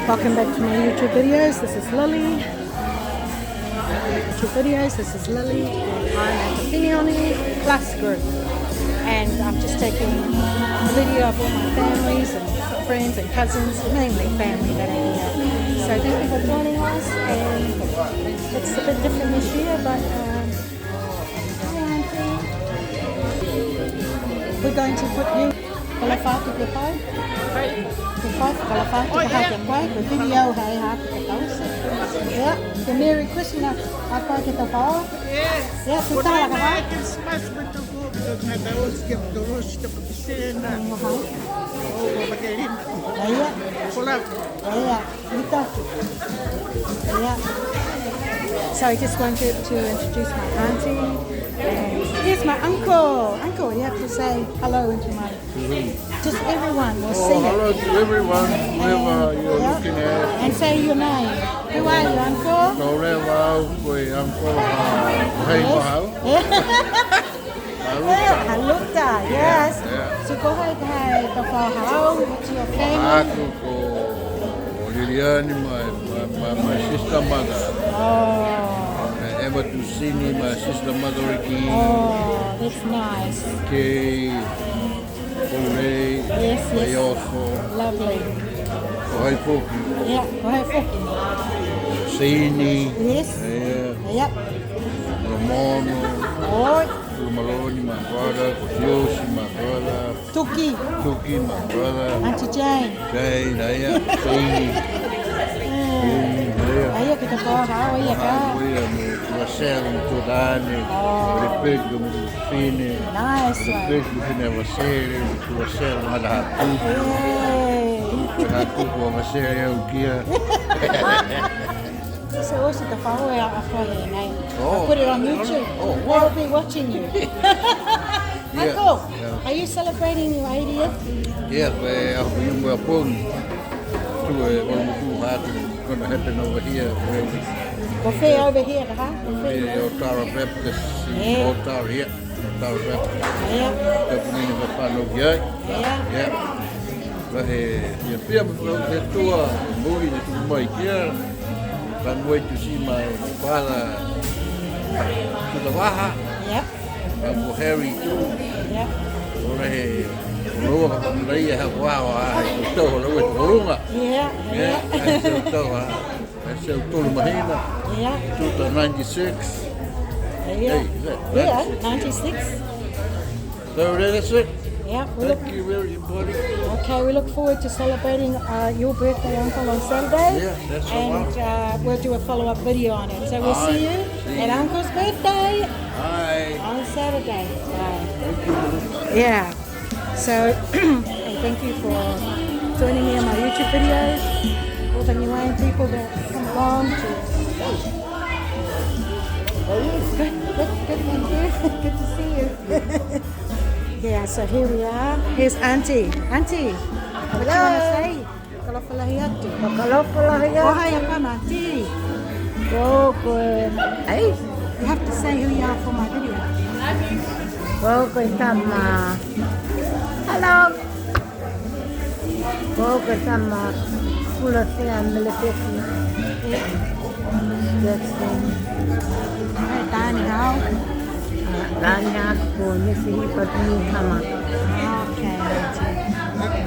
Welcome back to my YouTube videos. This is Lily. YouTube videos. This is Lily. And I'm at the Fineone Group, and I'm just taking a video of all my families and friends and cousins, mainly family that are here. So thank you for joining us. And it's a bit different this year, but we're going to put you. Kalafatu ke pai? Ke pai, kalafatu ke hai ke pai, ke video hai ha ke tausa. Yeah, the Merry Christmas. Apa kita tahu? Yes. Yeah, kita lah kan? I can smash with the group because I always give the roast to the cena. Oh, bagain. Iya. Pulang. Iya, kita. Iya. So I just wanted to introduce my auntie. And here's my uncle. Uncle, you have to say hello into my... Just everyone will see hello it. to everyone, whoever you're looking at. And say your name. Who are you, uncle? Uncle, hey, mahal. Haluta, yes. Yeah. So go ahead, hey, how? What's your family? Aku ko Liliani, my sister mother. Oh. Eva Tusini, my sister mother Ricky. Oh, that's nice. Kay, Ole, Yes. Mayoso, Lovely. Kohai Poki, Yeah, go ahead. Sini, Yes. Yep. Ramono, Oh, Maloni, my brother, Yoshi, my brother, Tuki. Tuki, my brother, Auntie Jane. Jay, Sini, Ayo kita bawa hawa ya kak. Marcelo, Tudani, Repego, Fini, Nice one. Repego, Marcelo, Marcelo, Madhatu, Hey. Madhatu, Marcelo, Kia. So also the follow out after here, mate. Oh. I'll put it on YouTube. Oh, They'll be watching you. Yeah, Uncle, yeah. are you celebrating your 80th? Yes, I'm going to going to happen over here. Buffet over here, huh? Otara Baptist, Yeah. Otara here, Otara Baptist. Yeah. Kapuni ni pano yai. Yeah. Yeah. Ia pia me tua mui ni tu mai kia. Can't wait to see my father to the Waha. Yep. Uncle Harry too. Yep. Ore roa rei ha wawa to lo we runga. Yeah. Yeah, I said to I said to mahina. Yeah. 96. Yeah. Hey, is that Yeah. 96. So that's it. Yeah. We look, Thank you very much. okay. We look forward to celebrating your birthday, Uncle, on Saturday. Yeah, that's all And right. we'll do a follow-up video on it. So we'll see you at Uncle's birthday Hi. on Saturday. Thank you. Yeah. So and thank you for joining me on my YouTube videos. All the Niue people that come along to. Oh yes, good, thank you. Good to see you. Yeah, so here we are. Here's Auntie. Auntie, what do you want to say? Kalafalahiatu. Oh, hi, Auntie. Go good. Hey, You have to say who you are for my video. go good sama. Hello. Go good sama. Pula saya melipisi. Hey, Danny, how? Lanya ko misi pati sama. Okay, Auntie.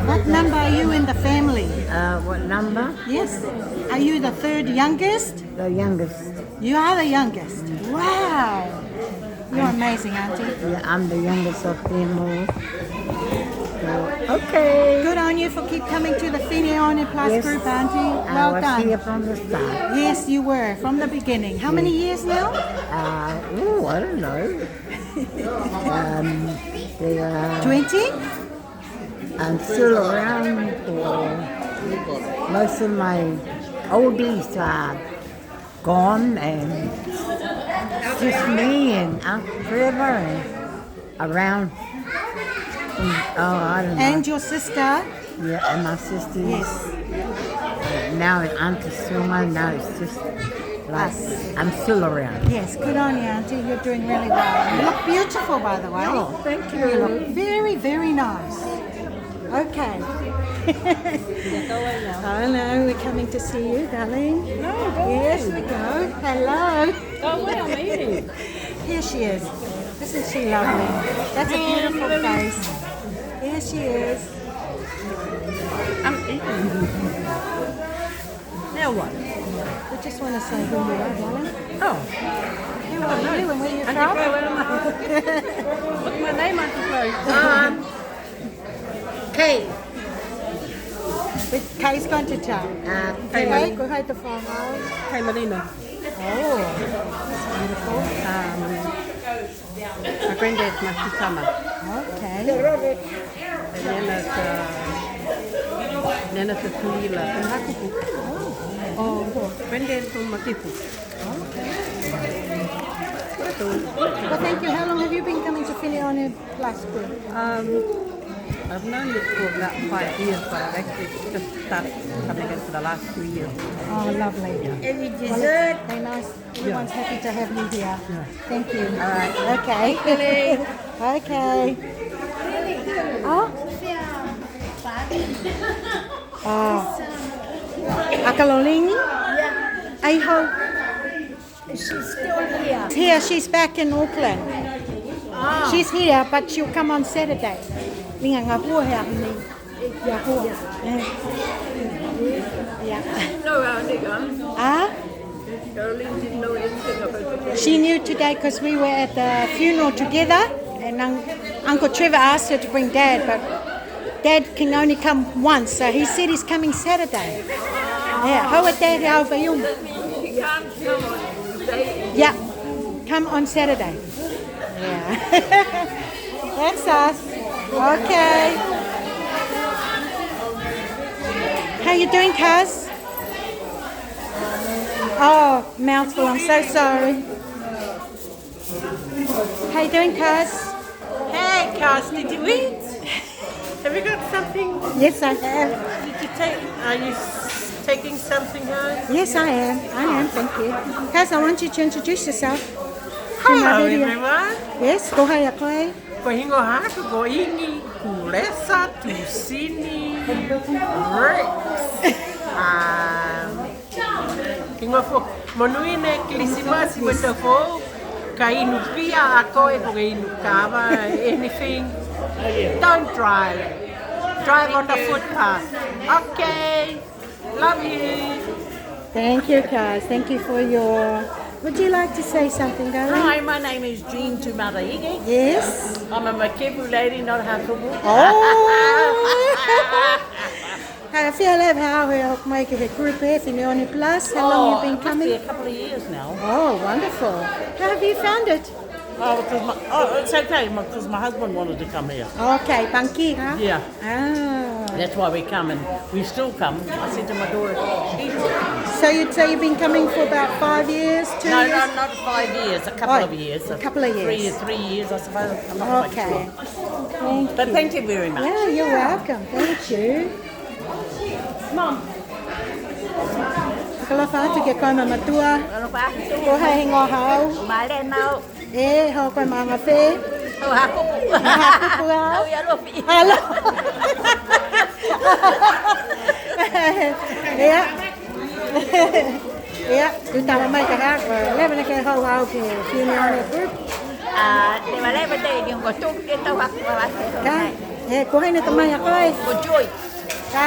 What number are you in the family? What number? Yes. Are you the third youngest? The youngest. You are the youngest. Wow. You're amazing, Auntie. Yeah, I'm the youngest of them all. So, okay. Good on you for keep coming to the Fineone Yes. Group, Auntie. I Well was done. here from the start. Yes, you were from the beginning. How many years now? I don't know. They 20? I'm still around for most of my oldies are gone and it's just me and Uncle Trevor and around. I don't know. And your sister? Yeah, and my sisters. Yes. Now it's Auntie Suma, now it's just like I'm still around. Yes, good on you, Auntie. You're doing really well. You look beautiful, by the way. Oh, thank You you. look very, very nice. Okay. Oh no, we're coming to see you, darling. No, go Yes, we go. Hello. Go away, I'm eating. Here she is. Isn't she lovely? That's a beautiful face. Here she is. I'm eating. Now what? We just want to say who you are, darling. Oh. Who are you and where you're Auntie Flo, from? where am I? What's my name, Auntie Flo? Kay. Kay's going to tell. Kay, go ahead to farm. Hey, Marina. Oh, that's beautiful. My granddad's Masutama. Okay. And then it's a Tulila. And Hakupu. Oh, granddad's from Matipu. Well, thank you. How long have you been coming to Fineone Group? I've known it for about 5 years, but I've actually just started coming in for the last 2 years. Oh, lovely. Any Well, dessert? they're nice. Everyone's happy to have you here. Thank you. All right. Okay. Okay. Oh. Oh. Akalolingi? Yeah. Aiho. She's still here. Here, she's back in Auckland. She's here, but she'll come on Saturday. Linga ngā hua hea ni. Ia hua. Yeah. No, Auntie, Ah? Caroline didn't know anything about it. She knew today because we were at the funeral together, and Uncle Trevor asked her to bring Dad, but Dad can only come once, so he said he's coming Saturday. Yeah, hoa Dad au whaiung. He can't come on Tuesday. Yeah, come on Saturday. Yeah. That's us. Okay. How you doing, Kaz? Oh, mouthful, I'm so sorry. How you doing, Kaz? Hey, Cass, did you eat? Have you got something? Yes, I have. Did you take? Are you taking something home? Yes, I am. I am, thank you. Kaz, I want you to introduce yourself. to my Hello, video. everyone. Yes, go ahead, koe. Ko hingo haku, ko ingi, ku lesa, tu sini, Rex. Kingo fo, monuine kilisimasi weta fo, ka inu pia a koe ko ka inu kawa, anything. Don't drive. Drive on the footpath. Okay. Love you. Thank you, Kaz. Thank you for your... Would you like to say something, darling? Hi, my name is Jean Tumaraigi. Yes. I'm a Makebu lady, not Hakubu. Oh! I feel like how we make a group here, Fineone Plus. How long have you been It must be a coming? couple of years now. Oh, wonderful. How have you found it? It's okay, because my husband wanted to come here. Okay, Banki, huh? Yeah. Ah. That's why we come, and we still come. I said to my daughter, So you'd say you've been coming for about 5 years, 2 no, years? no, not 5 years, a couple of years. A couple of years. 3 years, I suppose. I'm not quite Okay. sure. Thank But you. thank you very much. Yeah, you're welcome. Thank you. Mom. Kalofa atu ke koe mamatua. Ko hei ngō hau. Mai le nau. E, hau koe mga whē. Oh, Hakubu. Hakupu hau. Oh, ya lofi. Hello. Yeah. Yeah, tu tawa mai ka hak. Lewa na ke hau hau ke Fineone Group. Te wale ba te yung ko tuk ke tau haku wa te. Ka? E, ko hei na tamai a koe. Ko joy. Ka?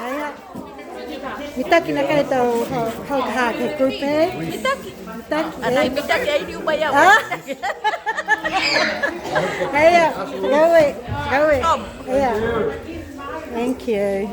Aya. Mitaki na kai tau hau ka hak ke group e. Mitaki. Mitaki. Anai mitaki ai diu mai au. Ah? Aya, go it. Go it. Yeah. Thank you.